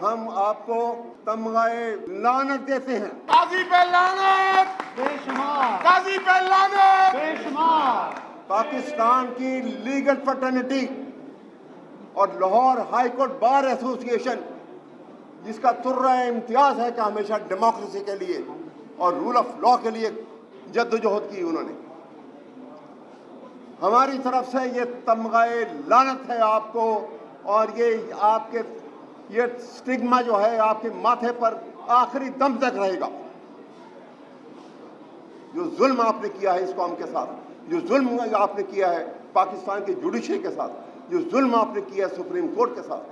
हम आपको तमगाए लानत देते हैं। काजी पे लानत, बेशुमार काजी पे लानत। बेशुमार पाकिस्तान की लीगल फ्रेटर्निटी और Lahore high court bar association, जिसका तुर्रा इम्तियाज है कि हमेशा डेमोक्रेसी के लिए और रूल ऑफ लॉ के लिए जद्दोजहद की उन्होंने, हमारी तरफ से ये तमगाए लानत है आपको। और ये आपके ये स्टिग्मा जो है आपके माथे पर आखिरी दम तक रहेगा। जो जुल्म आपने किया है इस कौम के साथ, जो जुल्म आपने किया है पाकिस्तान की जुडिशरी के साथ, जो जुल्म आपने किया है सुप्रीम कोर्ट के साथ,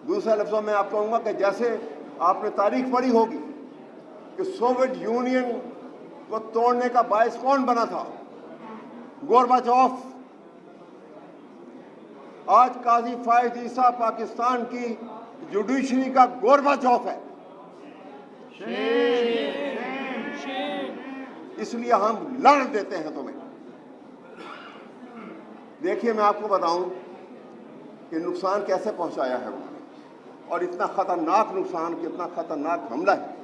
दूसरे लफ्ज़ों में आप कहूँगा कि जैसे आपने तारीख पढ़ी होगी कि सोवियत यूनियन को तोड़ने का बायस कौन बना था? गोरबाचोव। आज काजी फायद ईसा पाकिस्तान की जुडिशरी का गोरबाचोव है। इसलिए हम लानत देते हैं तुम्हें। देखिए, मैं आपको बताऊं कि नुकसान कैसे पहुंचाया है उन्होंने, और इतना खतरनाक नुकसान, कितना खतरनाक हमला है।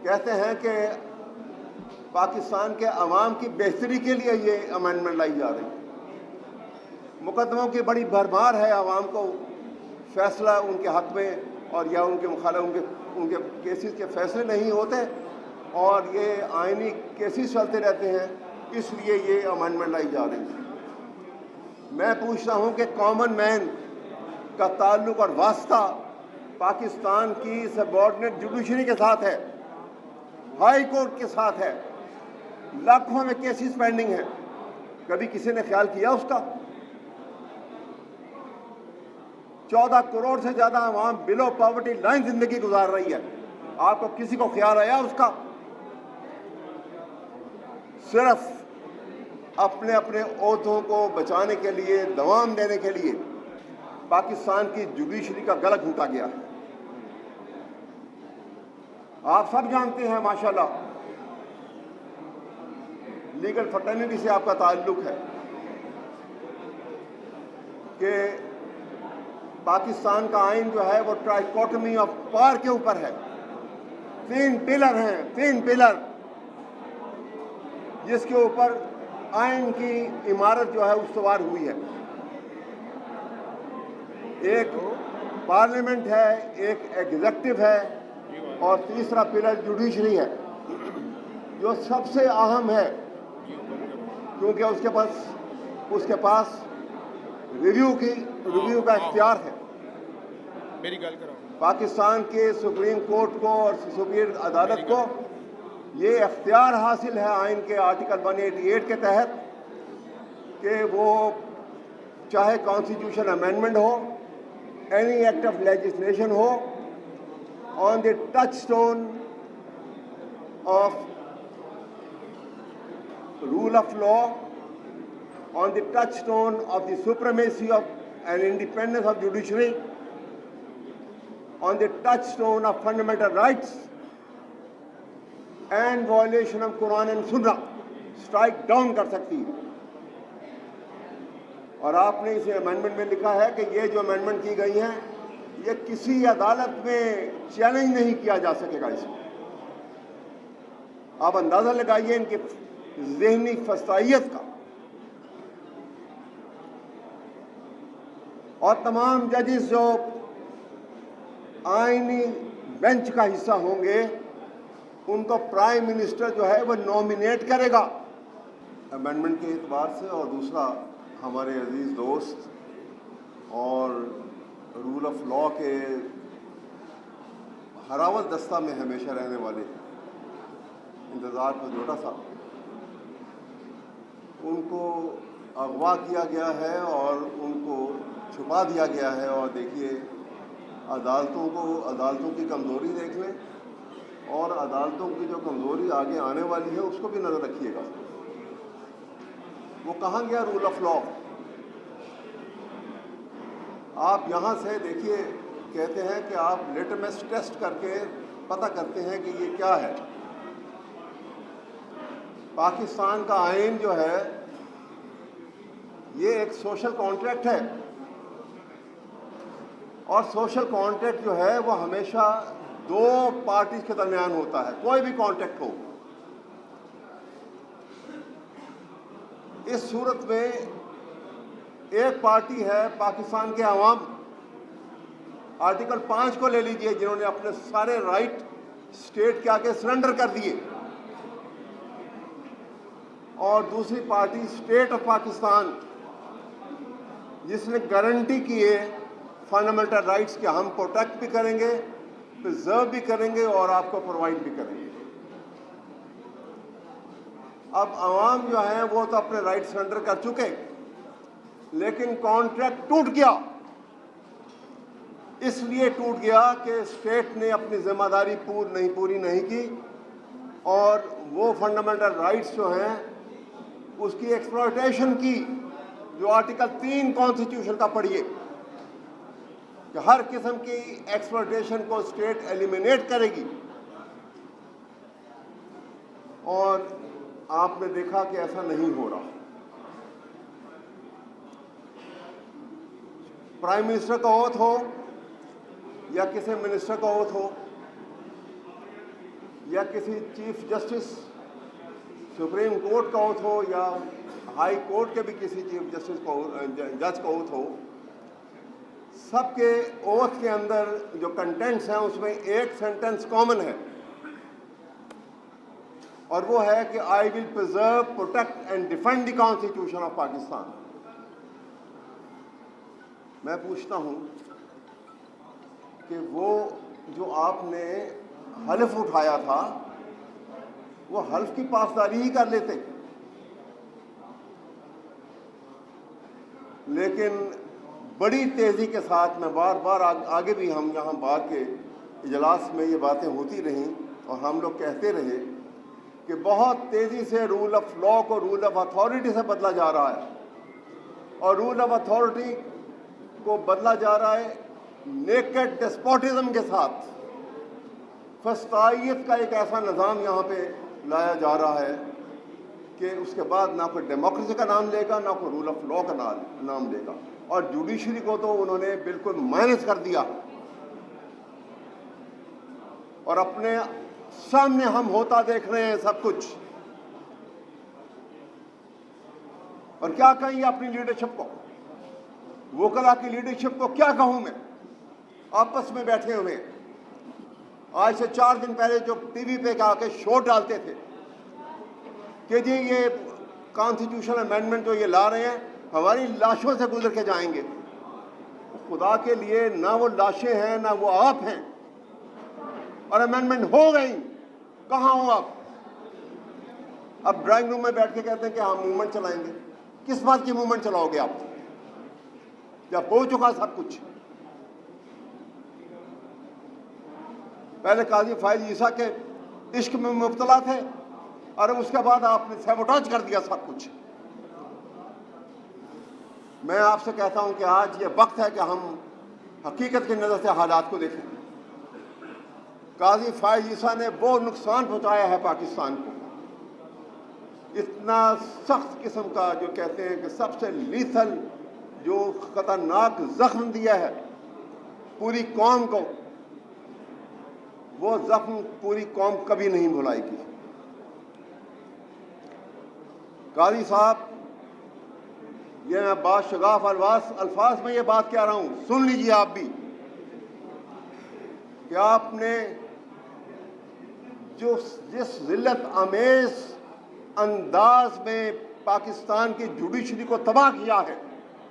कहते हैं कि पाकिस्तान के अवाम की बेहतरी के लिए ये अमेंडमेंट लाई जा रही है। मुकदमों की बड़ी भरमार है, अवाम को फैसला उनके हक में और या उनके मुखालिफ उनके केसेस के फैसले नहीं होते और ये आइनी केसेस चलते रहते हैं, इसलिए ये अमेंडमेंट लाई जा रही है। मैं पूछता हूँ कि कॉमन मैन का ताल्लुक और वास्ता पाकिस्तान की सबऑर्डिनेट जुडिशरी के साथ है, हाई कोर्ट के साथ है, लाखों में केसेस पेंडिंग हैं। कभी किसी ने ख्याल किया उसका? 14 करोड़ से ज्यादा आवाम बिलो पॉवर्टी लाइन जिंदगी गुजार रही है। आपको किसी को ख्याल आया उसका? सिर्फ अपने अपने ओहदों को बचाने के लिए, दवाम देने के लिए पाकिस्तान की जुडिशरी का गला घूंटा गया है। आप सब जानते हैं माशाल्लाह, लीगल फ्रेटर्निटी से आपका ताल्लुक है कि पाकिस्तान का आइन जो है वो ट्राइकोटमी ऑफ पावर के ऊपर है। 3 पिलर हैं, 3 पिलर जिसके ऊपर आइन की इमारत जो है उस्तवार हुई है। एक पार्लियामेंट है, एक एग्जीक्यूटिव है और तीसरा पिलर जुडिशरी है, जो सबसे अहम है क्योंकि उसके पास रिव्यू का इख्तियार है। मेरी गल करो। पाकिस्तान के सुप्रीम कोर्ट को और सुप्रीम अदालत को ये इख्तियार हासिल है आइन के आर्टिकल 188 के तहत कि वो चाहे कॉन्स्टिट्यूशन अमेंडमेंट हो, एनी एक्ट ऑफ लेजिस्लेशन हो, on the touchstone of rule of law, on the touchstone of the supremacy of and independence of judiciary, on the touchstone of fundamental rights and violation of Quran and Sunnah, strike down कर सकती है। और आपने इस amendment में लिखा है कि ये जो अमेंडमेंट की गई है ये किसी अदालत में चैलेंज नहीं किया जा सकेगा। इसको आप अंदाजा लगाइए इनके ज़हनी फसाइयत का। और तमाम जजेस जो आईनी बेंच का हिस्सा होंगे उनको प्राइम मिनिस्टर जो है वो नॉमिनेट करेगा। अमेंडमेंट के एतबार से, और दूसरा हमारे अजीज़ दोस्त और रूल ऑफ लॉ के हरावत दस्ता में हमेशा रहने वाले इंतज़ार पर जोटा साहब, उनको अगवा किया गया है और उनको छुपा दिया गया है। और देखिए, अदालतों की कमज़ोरी देख लें और अदालतों की जो कमज़ोरी आगे आने वाली है उसको भी नज़र रखिएगा। वो कहाँ गया रूल ऑफ लॉ? आप यहाँ से देखिए, कहते हैं कि आप लिटमस टेस्ट करके पता करते हैं कि ये क्या है। पाकिस्तान का आइन जो है ये एक सोशल कॉन्ट्रैक्ट है और सोशल कॉन्ट्रैक्ट जो है वो हमेशा दो पार्टीज के दरमियान होता है, कोई भी कॉन्ट्रैक्ट हो। इस सूरत में एक पार्टी है पाकिस्तान के अवाम, आर्टिकल 5 को ले लीजिए, जिन्होंने अपने सारे राइट स्टेट के आगे सरेंडर कर दिए, और दूसरी पार्टी स्टेट ऑफ पाकिस्तान, जिसने गारंटी की है फंडामेंटल राइट्स के हम प्रोटेक्ट भी करेंगे, प्रिजर्व भी करेंगे और आपको प्रोवाइड भी करेंगे। अब आवाम जो है वो तो अपने राइट सरेंडर कर चुके, लेकिन कॉन्ट्रैक्ट टूट गया। इसलिए टूट गया कि स्टेट ने अपनी जिम्मेदारी पूरी नहीं की, और वो फंडामेंटल राइट्स जो हैं उसकी एक्सप्लॉयटेशन की, जो आर्टिकल 3 कॉन्स्टिट्यूशन का पढ़िए कि हर किस्म की एक्सप्लॉयटेशन को स्टेट एलिमिनेट करेगी। और आपने देखा कि ऐसा नहीं हो रहा। प्राइम मिनिस्टर का ओथ हो या किसी मिनिस्टर का ओथ हो या किसी चीफ जस्टिस सुप्रीम कोर्ट का ओथ हो या हाई कोर्ट के भी किसी चीफ जस्टिस का जज का ओथ हो, सबके ओथ के अंदर जो कंटेंट्स हैं उसमें एक सेंटेंस कॉमन है, और वो है कि I will preserve, protect and defend the constitution of Pakistan. मैं पूछता हूं कि वो जो आपने हल्फ उठाया था वो हल्फ की पासदारी ही कर लेते, लेकिन बड़ी तेज़ी के साथ, मैं बार बार आगे भी हम यहाँ बार के इजलास में ये बातें होती रहीं और हम लोग कहते रहे कि बहुत तेज़ी से रूल ऑफ लॉ को रूल ऑफ अथॉरिटी से बदला जा रहा है, और रूल ऑफ अथॉरिटी को बदला जा रहा है नेकेड डेस्पोटिज्म के साथ। फस्तायत का एक ऐसा निज़ाम यहाँ पे लाया जा रहा है कि उसके बाद ना कोई डेमोक्रेसी का नाम लेगा, ना कोई रूल ऑफ लॉ का नाम लेगा, और जुडिशरी को तो उन्होंने बिल्कुल माइनस कर दिया। और अपने सामने हम होता देख रहे हैं सब कुछ। और क्या कहेंगे अपनी लीडरशिप को, वोकला की लीडरशिप को क्या कहूं मैं, आपस में बैठे हुए। आज से 4 दिन पहले जो टीवी पे आके शो डालते थे कि जी ये कॉन्स्टिट्यूशनल अमेंडमेंट जो ये ला रहे हैं हमारी लाशों से गुजर के जाएंगे। खुदा के लिए ना वो लाशें हैं ना वो आप हैं, और अमेंडमेंट हो गई, कहाँ हो आप? अब ड्राइंग रूम में बैठ के कहते हैं कि हम मूवमेंट चलाएंगे। किस बात की मूवमेंट चलाओगे आप जब हो चुका सब कुछ? पहले काजी फाइज ईसा के इश्क में मुब्तला थे और उसके बाद आपने सैबोटाज कर दिया सब कुछ। मैं आपसे कहता हूं कि आज ये वक्त है कि हम हकीकत की नज़र से हालात को देखें। काजी फाइज ईसा ने वो नुकसान पहुंचाया है पाकिस्तान को, इतना सख्त किस्म का, जो कहते हैं कि सबसे लीथल, जो खतरनाक जख्म दिया है पूरी कौम को, वो जख्म पूरी कौम कभी नहीं भुलाएगी। काजी साहब, ये मैं बात शगाफ अल्फाज में ये बात कह रहा हूं, सुन लीजिए आप भी, कि आपने जिस जिल्लत आमेज अंदाज में पाकिस्तान की जुडिशरी को तबाह किया है,